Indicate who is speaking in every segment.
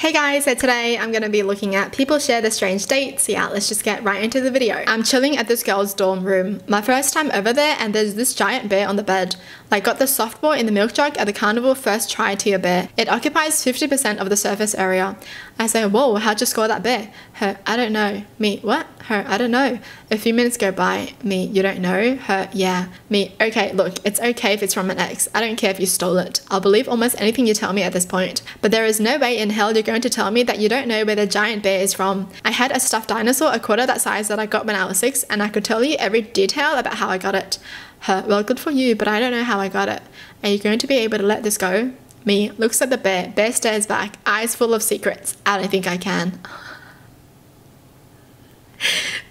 Speaker 1: Hey guys, so today I'm going to be looking at people share their strange dates. Yeah, let's just get right into the video. I'm chilling at this girl's dorm room. My first time over there, and there's this giant bear on the bed. Like, got the softball in the milk jug at the carnival first try tier bear. It occupies 50% of the surface area. I say, whoa, how'd you score that bear? Her, I don't know. Me, what? Her, I don't know. A few minutes go by. Me, you don't know? Her, yeah. Me, okay, look, it's okay if it's from an ex. I don't care if you stole it. I'll believe almost anything you tell me at this point. But there is no way in hell you're going to tell me that you don't know where the giant bear is from. I had a stuffed dinosaur a quarter that size that I got when I was 6, and I could tell you every detail about how I got it. Her, well, good for you, but I don't know how I got it. Are you going to be able to let this go? Me, looks at the bear. Bear stares back, eyes full of secrets. I don't think I can.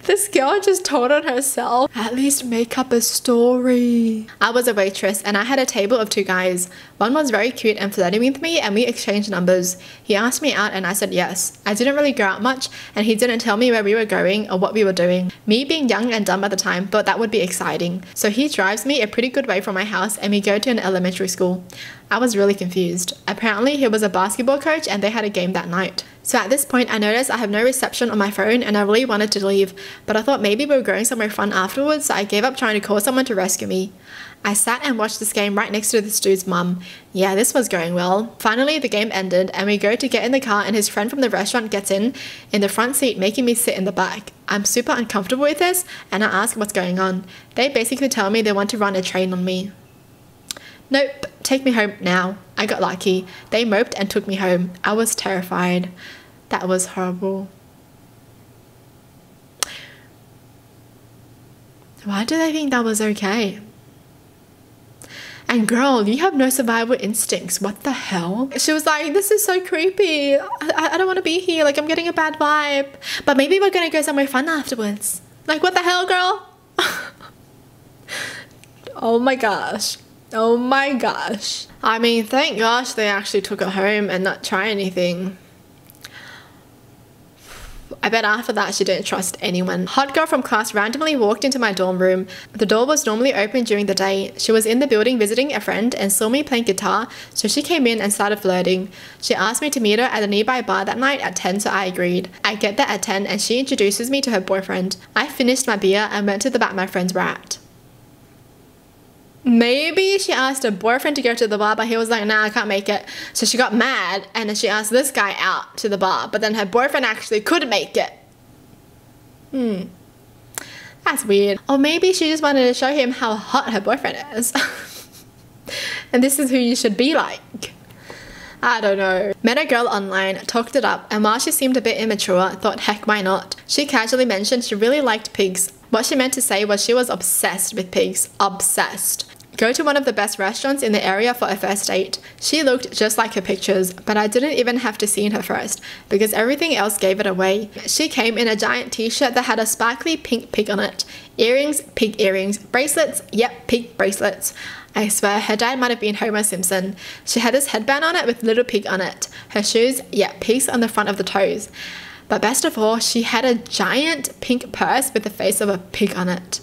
Speaker 1: This girl just told on herself. At least make up a story. I was a waitress and I had a table of 2 guys. One was very cute and flirting with me, and we exchanged numbers. He asked me out and I said yes. I didn't really go out much and he didn't tell me where we were going or what we were doing. Me, being young and dumb at the time, thought that would be exciting. So he drives me a pretty good way from my house and we go to an elementary school. I was really confused. Apparently he was a basketball coach and they had a game that night. So at this point I noticed I have no reception on my phone and I really wanted to leave, but I thought maybe we were going somewhere fun afterwards, so I gave up trying to call someone to rescue me. I sat and watched this game right next to this dude's mum. Yeah, this was going well. Finally the game ended and we go to get in the car and his friend from the restaurant gets in the front seat, making me sit in the back. I'm super uncomfortable with this and I ask what's going on. They basically tell me they want to run a train on me. Nope, take me home now. I got lucky. They moped and took me home. I was terrified. That was horrible. Why do they think that was okay? And girl, you have no survival instincts. What the hell? She was like, this is so creepy. I don't want to be here. Like, I'm getting a bad vibe. But maybe we're going to go somewhere fun afterwards. Like, what the hell, girl? Oh my gosh. Oh my gosh. I mean, thank gosh they actually took it home and not try anything. I bet after that she didn't trust anyone. Hot girl from class randomly walked into my dorm room. The door was normally open during the day. She was in the building visiting a friend and saw me playing guitar, so she came in and started flirting. She asked me to meet her at a nearby bar that night at 10, so I agreed. I get there at 10 and she introduces me to her boyfriend. I finished my beer and went to the bar my friends were at. Maybe she asked her boyfriend to go to the bar, but he was like, nah, I can't make it. So she got mad and then she asked this guy out to the bar, but then her boyfriend actually could make it. That's weird. Or maybe she just wanted to show him how hot her boyfriend is. And this is who you should be like. I don't know. Met a girl online, talked it up, and while she seemed a bit immature, thought heck why not. She casually mentioned she really liked pigs. What she meant to say was she was obsessed with pigs. Obsessed. Go to one of the best restaurants in the area for a first date. She looked just like her pictures, but I didn't even have to see her first, because everything else gave it away. She came in a giant t-shirt that had a sparkly pink pig on it. Earrings, pig earrings. Bracelets, yep, pig bracelets. I swear her dad might have been Homer Simpson. She had this headband on it with little pig on it. Her shoes, yep, pigs on the front of the toes. But best of all, she had a giant pink purse with the face of a pig on it.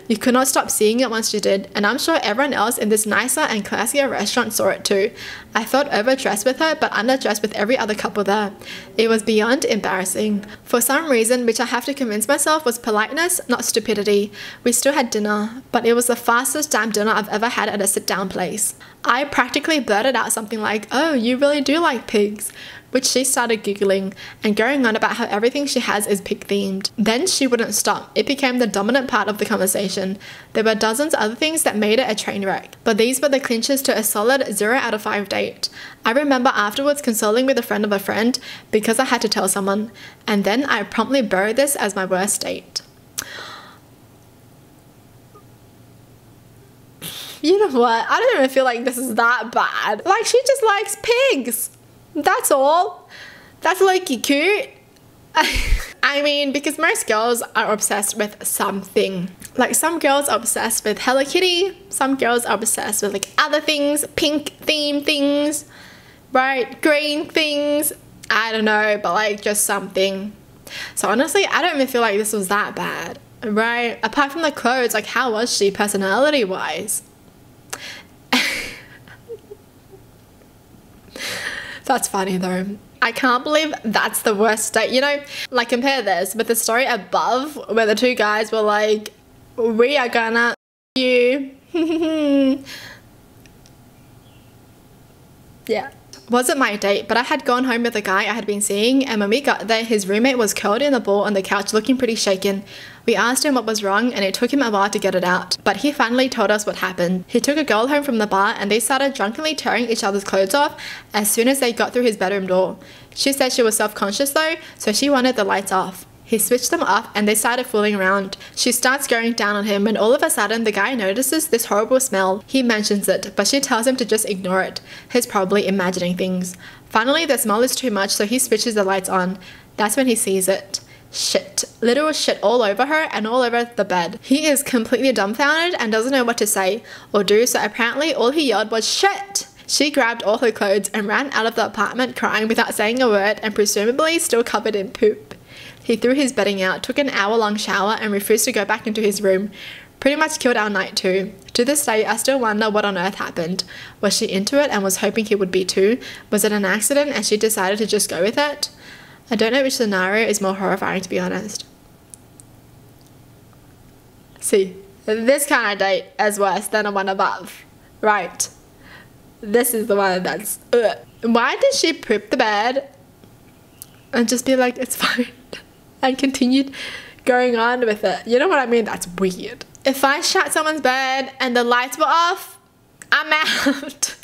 Speaker 1: You could not stop seeing it once she did, and I'm sure everyone else in this nicer and classier restaurant saw it too. I felt overdressed with her, but underdressed with every other couple there. It was beyond embarrassing. For some reason, which I have to convince myself was politeness, not stupidity. We still had dinner, but it was the fastest damn dinner I've ever had at a sit-down place. I practically blurted out something like, oh, you really do like pigs, which she started giggling and going on about how everything she has is pig themed. Then she wouldn't stop. It became the dominant part of the conversation. There were dozens of other things that made it a train wreck, but these were the clinchers to a solid 0 out of 5 date. I remember afterwards consoling with a friend of a friend because I had to tell someone, and then I promptly buried this as my worst date. You know what? I don't even feel like this is that bad. Like, she just likes pigs. That's all. That's like cute. I mean, because most girls are obsessed with something. Like, some girls are obsessed with Hello Kitty. Some girls are obsessed with like other things, pink theme things, right? Green things. I don't know, but like just something. So honestly, I don't even feel like this was that bad, right? Apart from the clothes, like how was she personality wise? That's funny though. I can't believe that's the worst date. You know, like compare this with the story above where the two guys were like, we are gonna you. Yeah. Wasn't my date, but I had gone home with a guy I had been seeing, and when we got there, his roommate was curled in a ball on the couch looking pretty shaken. We asked him what was wrong, and it took him a while to get it out, but he finally told us what happened. He took a girl home from the bar, and they started drunkenly tearing each other's clothes off as soon as they got through his bedroom door. She said she was self-conscious though, so she wanted the lights off. He switched them off and they started fooling around. She starts going down on him when all of a sudden the guy notices this horrible smell. He mentions it, but she tells him to just ignore it. He's probably imagining things. Finally, the smell is too much, so he switches the lights on. That's when he sees it. Shit. Literal shit all over her and all over the bed. He is completely dumbfounded and doesn't know what to say or do, so apparently all he yelled was shit. She grabbed all her clothes and ran out of the apartment crying without saying a word and presumably still covered in poop. He threw his bedding out, took an hour-long shower and refused to go back into his room. Pretty much killed our night too. To this day, I still wonder what on earth happened. Was she into it and was hoping he would be too? Was it an accident and she decided to just go with it? I don't know which scenario is more horrifying, to be honest. See, this kind of date is worse than the one above. Right. This is the one that's ugh. Why did she poop the bed and just be like, it's fine? And continued going on with it. You know what I mean? That's weird. If I shut someone's bed and the lights were off, I'm out.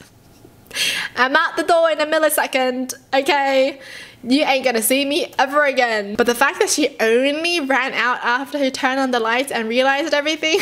Speaker 1: I'm out the door in a millisecond, okay? You ain't gonna see me ever again. But the fact that she only ran out after he turned on the lights and realized everything.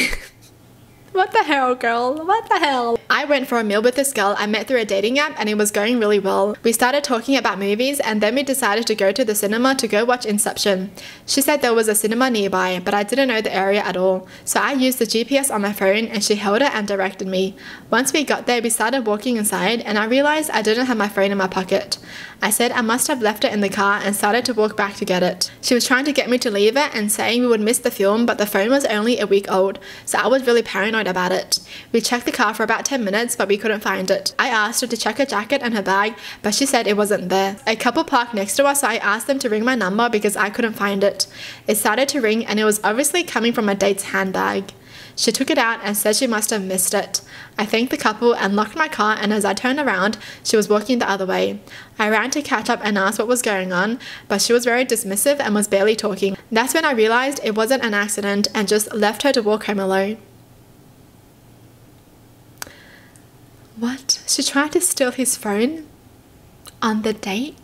Speaker 1: What the hell, girl? What the hell? I went for a meal with this girl I met through a dating app and it was going really well. We started talking about movies and then we decided to go to the cinema to go watch Inception. She said there was a cinema nearby, but I didn't know the area at all. So I used the GPS on my phone and she held it and directed me. Once we got there, we started walking inside and I realized I didn't have my phone in my pocket. I said I must have left it in the car and started to walk back to get it. She was trying to get me to leave it and saying we would miss the film, but the phone was only a week old, so I was really paranoid about it. We checked the car for about 10 minutes, but we couldn't find it. I asked her to check her jacket and her bag, but she said it wasn't there. A couple parked next to us, so I asked them to ring my number because I couldn't find it. It started to ring and it was obviously coming from a date's handbag. She took it out and said she must have missed it. I thanked the couple and locked my car, and as I turned around, she was walking the other way. I ran to catch up and asked what was going on, but she was very dismissive and was barely talking. That's when I realized it wasn't an accident and just left her to walk home alone. What? She tried to steal his phone? On the date?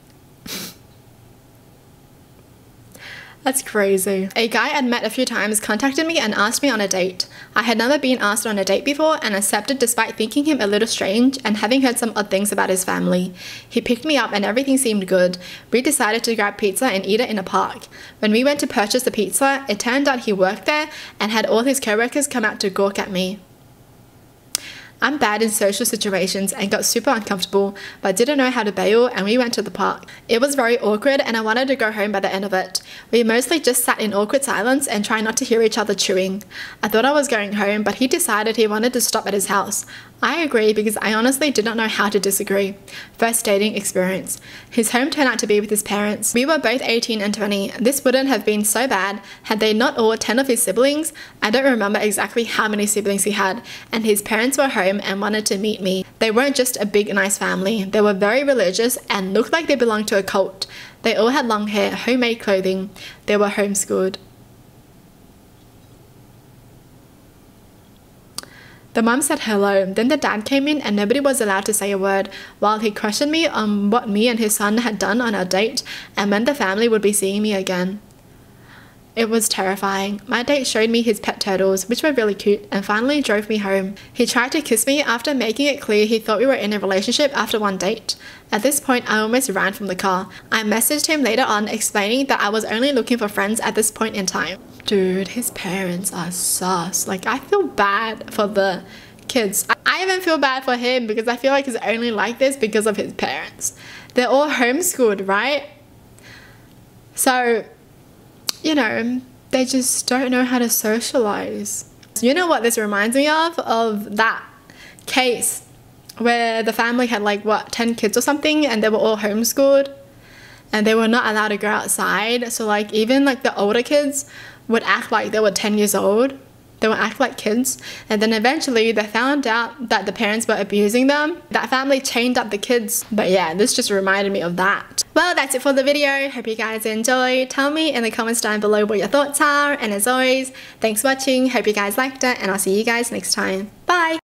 Speaker 1: That's crazy. A guy I'd met a few times contacted me and asked me on a date. I had never been asked on a date before and accepted despite thinking him a little strange and having heard some odd things about his family. He picked me up and everything seemed good. We decided to grab pizza and eat it in a park. When we went to purchase the pizza, it turned out he worked there and had all his co-workers come out to gawk at me. I'm bad in social situations and got super uncomfortable, but didn't know how to bail, and we went to the park. It was very awkward and I wanted to go home by the end of it. We mostly just sat in awkward silence and tried not to hear each other chewing. I thought I was going home, but he decided he wanted to stop at his house. I agree because I honestly did not know how to disagree. First dating experience. His home turned out to be with his parents. We were both 18 and 20. This wouldn't have been so bad had they not all 10 of his siblings. I don't remember exactly how many siblings he had, and his parents were home and wanted to meet me. They weren't just a big nice family. They were very religious and looked like they belonged to a cult. They all had long hair, homemade clothing. They were homeschooled. The mum said hello, then the dad came in and nobody was allowed to say a word while he questioned me on what me and his son had done on our date and when the family would be seeing me again. It was terrifying. My date showed me his pet turtles, which were really cute, and finally drove me home. He tried to kiss me after making it clear he thought we were in a relationship after one date. At this point, I almost ran from the car. I messaged him later on explaining that I was only looking for friends at this point in time. Dude, his parents are sus. Like, I feel bad for the kids. I even feel bad for him because I feel like he's only like this because of his parents. They're all homeschooled, right? So, you know, they just don't know how to socialize. You know what this reminds me of? Of that case where the family had like, what, 10 kids or something and they were all homeschooled. and they were not allowed to go outside. So like even like the older kids would act like they were 10 years old. They would act like kids, and then eventually they found out that the parents were abusing them. That family chained up the kids. But yeah, this just reminded me of that. Well, that's it for the video. Hope you guys enjoyed. Tell me in the comments down below what your thoughts are, and as always, thanks for watching. Hope you guys liked it, and I'll see you guys next time. Bye!